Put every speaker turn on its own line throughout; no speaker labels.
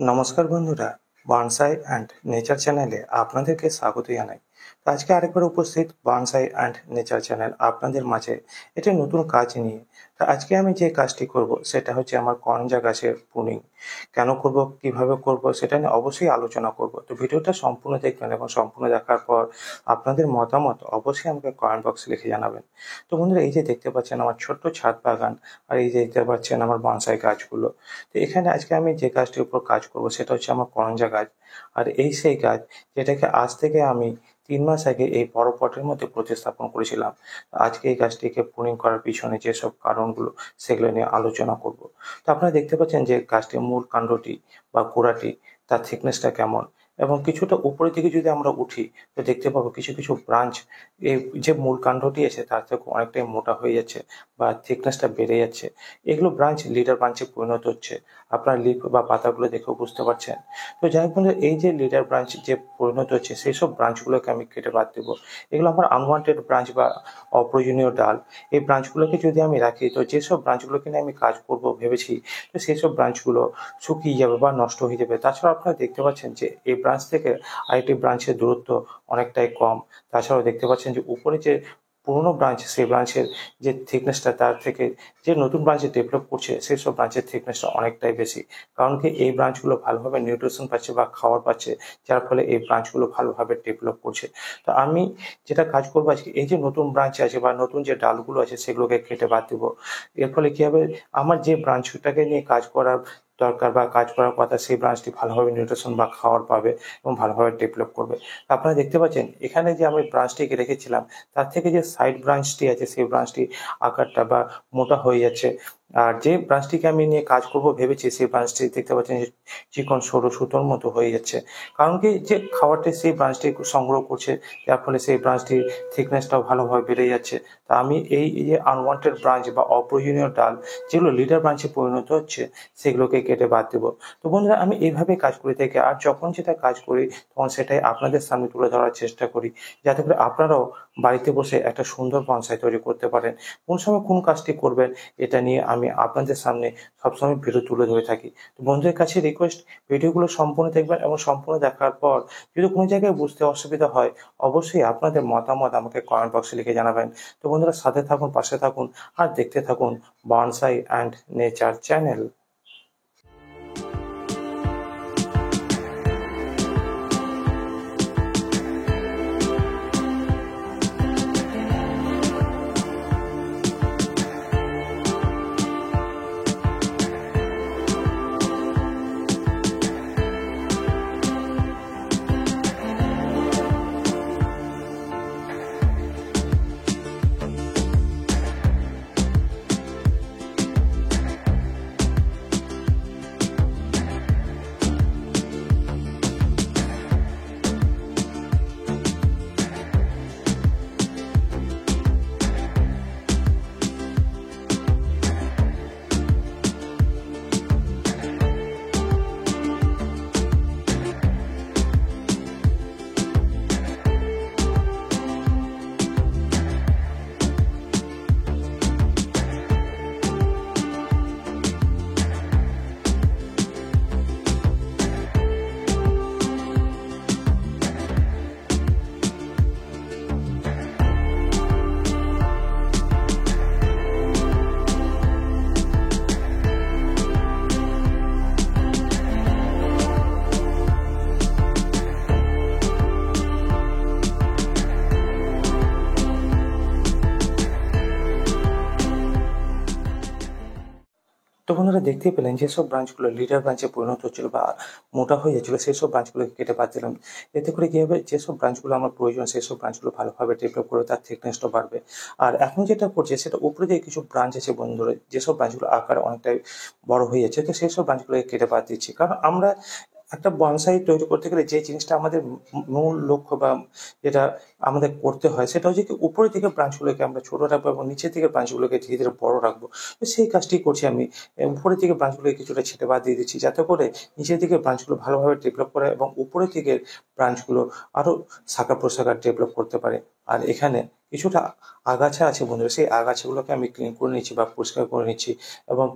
নমস্কার বন্ধুরা, bonsai and nature চ্যানেলে আপনাদেরকে স্বাগত জানাই। তো আজকে আরেকবার উপস্থিত বনসাই অ্যান্ড নেচার চ্যানেল আপনাদের মাঝে একটি নতুন কাজ নিয়ে। তো আজকে আমি যে কাজটি করব সেটা হচ্ছে আমার করঞ্জা গাছের প্রুনিং। কেন করব, কিভাবে করব সেটা নিয়ে অবশ্যই আলোচনা করব। তো ভিডিওটা সম্পূর্ণ দেখবেন এবং সম্পূর্ণ দেখার পর আপনাদের মতামত অবশ্যই আমাকে কমেন্ট বক্সে লিখে জানাবেন। তো বন্ধুরা, এই যে দেখতে পাচ্ছেন আমার ছোট্ট ছাদ বাগান, আর এই যে দেখতে পাচ্ছেন আমার বনসাই গাছগুলো। তো এখানে আজকে আমি যে গাছটির উপর কাজ করব সেটা হচ্ছে আমার করঞ্জা গাছ। আর এই সেই গাছ যেটাকে আজ থেকে আমি 3 মাস আগে এই বড় পটের মধ্যে প্রতিস্থাপন করেছিলাম। আজকে এই গাছটিকে প্রুনিং করার পিছনে যেসব কারণগুলো সেগুলো নিয়ে আলোচনা করব। তো আপনারা দেখতে পাচ্ছেন যে গাছটির মূল কাণ্ডটি বা গোড়াটি, তার থিকনেসটা কেমন, এবং কিছুটা উপরের দিকে যদি আমরা উঠি তো দেখতে পাবো কিছু কিছু ব্রাঞ্চ এই যে মূল কাণ্ডটি আছে তার থেকে অনেকটাই মোটা হয়ে যাচ্ছে বা থিকনেসটা বেড়ে যাচ্ছে। এগুলো ব্রাঞ্চ লিডার ব্রাঞ্চে পরিণত হচ্ছে। আপনার লিফ বা পাতাগুলো দেখেও বুঝতে পারছেন। তো যাই হোক বন্ধুরা, এই যে লিডার ব্রাঞ্চ যে পরিণত হচ্ছে সেই সব ব্রাঞ্চগুলোকে আমি কেটে বাদ দেবো। এগুলো আমার আনওয়ান্টেড ব্রাঞ্চ বা অপ্রয়োজনীয় ডাল। এই ব্রাঞ্চগুলোকে যদি আমি রাখি তো যেসব ব্রাঞ্চগুলোকে নিয়ে আমি কাজ করব ভেবেছি, তো সেই সব ব্রাঞ্চগুলো শুকিয়ে যাবে বা নষ্ট হয়ে যাবে। তাছাড়া আপনারা দেখতে পাচ্ছেন যে এই ব্রাঞ্চ থেকে আরেকটি ব্রাঞ্চের দূরত্ব অনেকটাই কম। তাছাড়াও দেখতে পাচ্ছেন যে উপরে যে পুরোনো ব্রাঞ্চ সেই ব্রাঞ্চের যে থিকনেসটা তার থেকে যে নতুন ব্রাঞ্চে ডেভেলপ করছে সেই সব ব্রাঞ্চের থিকনেসটা অনেকটাই বেশি। কারণ কি, এই ব্রাঞ্চগুলো ভালোভাবে নিউট্রিশন পাচ্ছে বা খাবার পাচ্ছে, যার ফলে এই ব্রাঞ্চগুলো ভালোভাবে ডেভেলপ করছে। তো আমি যেটা কাজ করবো আজকে, এই যে নতুন ব্রাঞ্চ আছে বা নতুন যে ডালগুলো আছে সেগুলোকে কেটে বাদ দেবো। এর ফলে কি হবে, আমার যে ব্রাঞ্চটাকে নিয়ে কাজ করার দরকার বা কাজ করার কথা সেই ব্রাঞ্চটি ভালোভাবে নিউট্রিশন বা খাবার পাবে এবং ভালোভাবে ডেভেলপ করবে। আপনারা দেখতে পাচ্ছেন এখানে যে আমি ব্রাঞ্চটিকে রেখেছিলাম তার থেকে যে সাইড ব্রাঞ্চটি আছে সেই ব্রাঞ্চটি আকারটা বা মোটা হয়ে যাচ্ছে। আর যে ব্রাঞ্চটিকে আমি নিয়ে কাজ করব ভেবেছি সেই ব্রাঞ্চটি দেখতে পাচ্ছেন যে চিকন সরু সুতোর মতো হয়ে যাচ্ছে। কারণ কি, যে খাবারটি সেই ব্রাঞ্চটি সংগ্রহ করছে, যার ফলে সেই ব্রাঞ্চটির থিকনেসটাও ভালোভাবে বেড়ে যাচ্ছে। তা আমি এই যে আনওয়ান্টেড ব্রাঞ্চ বা অপ্রয়োজনীয় ডাল যেগুলো লিডার ব্রাঞ্চে পরিণত হচ্ছে সেগুলোকে কেটে বাদ দেবো। তো বন্ধুরা, আমি এইভাবে কাজ করে থাকি, আর যখন যেটা কাজ করি তখন সেটাই আপনাদের সামনে তুলে ধরার চেষ্টা করি, যাতে করে আপনারাও বাড়িতে বসে একটা সুন্দর বনসাই তৈরি করতে পারেন। কোন সময় কোন কাজটি করবেন এটা নিয়ে আমি আপনাদের সামনে সবসময় ভিডিও তুলে ধরে থাকি। তো বন্ধুদের কাছে রিকোয়েস্ট, ভিডিওগুলো সম্পূর্ণ দেখবেন এবং সম্পূর্ণ দেখার পর যদি কোনো জায়গায় বুঝতে অসুবিধা হয় অবশ্যই আপনাদের মতামত আমাকে কমেন্ট বক্সে লিখে জানাবেন। তো বন্ধুরা, সাথে থাকুন, পাশে থাকুন, আর দেখতে থাকুন বনসাই অ্যান্ড নেচার চ্যানেল। তো বন্ধুরা, দেখতেই পেলেন যেসব ব্রাঞ্চগুলো লিডার ব্রাঞ্চে পরিণত হচ্ছিল বা মোটা হয়ে যাচ্ছিল সেই সব ব্রাঞ্চগুলোকে কেটে বাদ দিলাম। এতে করে কী হবে, যেসব ব্রাঞ্চগুলো আমার প্রয়োজন সেই সব ব্রাঞ্চগুলো ভালোভাবে ডেভেলপ করে তার থিকনেসটা বাড়বে। আর এখন যেটা করছে সেটা উপরে যে কিছু ব্রাঞ্চ আছে বন্ধুরা, যেসব ব্রাঞ্চগুলো আকারে অনেকটাই বড় হয়ে যাচ্ছে, তো সেই সব ব্রাঞ্চগুলোকে কেটে বাদ দিচ্ছি। কারণ আমরা একটা বনসাই তৈরি করতে গেলে যে জিনিসটা আমাদের মূল লক্ষ্য বা যেটা আমাদের করতে হয় সেটা হচ্ছে কি, উপরের দিকে ব্রাঞ্চগুলোকে আমরা ছোট রাখবো এবং নিচের দিকে ব্রাঞ্চগুলোকে ধীরে ধীরে বড় রাখবো। তো সেই কাজটি করছি আমি। উপরের দিকে ব্রাঞ্চগুলোকে কিছুটা ছেটে বাদ দিয়ে দিচ্ছি, যাতে করে নিচের দিকে ব্রাঞ্চগুলো ভালোভাবে ডেভেলপ করে এবং উপরের দিকের ব্রাঞ্চগুলো আরও শাখা প্রশাখা ডেভেলপ করতে পারে। আর এখানে কিছুটা আগাছা আছে বন্ধুরা, সেই আগাছাগুলোকে আমি ক্লিন করে নিচ্ছি বা পরিষ্কার করে নিচ্ছি এবং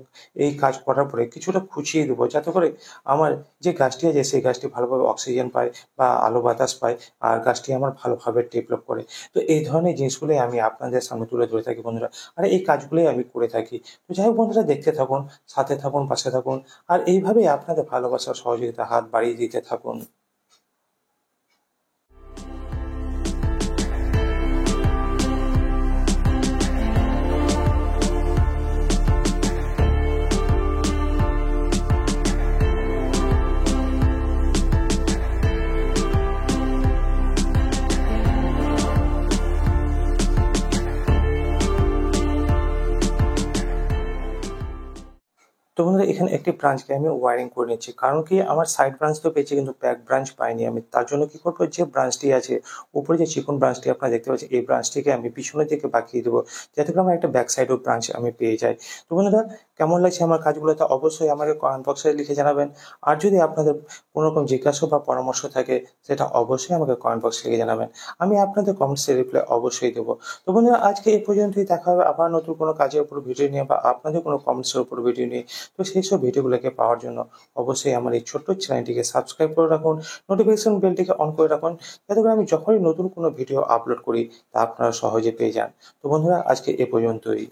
এই কাজ করার পরে কিছুটা খুঁচিয়ে দেবো, যাতে করে আমার যে গাছটি আছে সেই গাছটি ভালোভাবে অক্সিজেন পায় বা আলো বাতাস পায়, আর গাছটি আমার ভালোভাবে ডেভেলপ করে। তো এই ধরনের জিনিসগুলোই আমি আপনাদের সামনে তুলে ধরে থাকি বন্ধুরা, আর এই কাজগুলোই আমি করে থাকি। তো যাই হোক বন্ধুরা, দেখতে থাকুন, সাথে থাকুন, পাশে থাকুন, আর এইভাবেই আপনাদের ভালোবাসা সহযোগিতা হাত বাড়িয়ে দিতে থাকুন। তো বন্ধুরা, এখানে একটি ব্রাঞ্চকে আমি ওয়ারিং করে নিচ্ছি, কারণ কি আমার সাইড ব্রাঞ্চ তো পেয়েছি কিন্তু ব্যাক ব্রাঞ্চ পাইনি আমি। তার জন্য কি করবো, যে ব্রাঞ্চটি আছে উপরে যে চিকন ব্রাঞ্চটি আপনারা দেখতে পাচ্ছেন, এই ব্রাঞ্চটিকে আমি পিছনের দিকে বাঁকিয়ে দেবো, যাতে করে আমার একটা ব্যাক সাইডও ব্রাঞ্চ আমি পেয়ে যাই। তো বন্ধুরা, কেমন লাগছে আমার কাজগুলো তা অবশ্যই আমাকে কমেন্ট বক্সে লিখে জানাবেন। আর যদি আপনাদের কোনো রকম জিজ্ঞাসা বা পরামর্শ থাকে, সেটা অবশ্যই আমাকে কমেন্ট বক্সে লিখে জানাবেন। আমি আপনাদের কমেন্টসের রিপ্লাই অবশ্যই দেবো। তো বন্ধুরা, আজকে এই পর্যন্তই। দেখা হবে আবার নতুন কোনো কাজের উপর ভিডিও নিয়ে বা আপনাদের কোনো কমেন্টসের উপর ভিডিও নিয়ে। তো সেই সব ভিডিওগুলোকে পাওয়ার জন্য অবশ্যই আমার এই ছোট্ট চ্যানেলটিকে সাবস্ক্রাইব করে রাখুন, নোটিফিকেশন বেলটিকে অন করে রাখুন, যাতে করে আমি যখনই নতুন কোনো ভিডিও আপলোড করি তা আপনারা সহজে পেয়ে যান। তো বন্ধুরা, আজকে এ পর্যন্তই।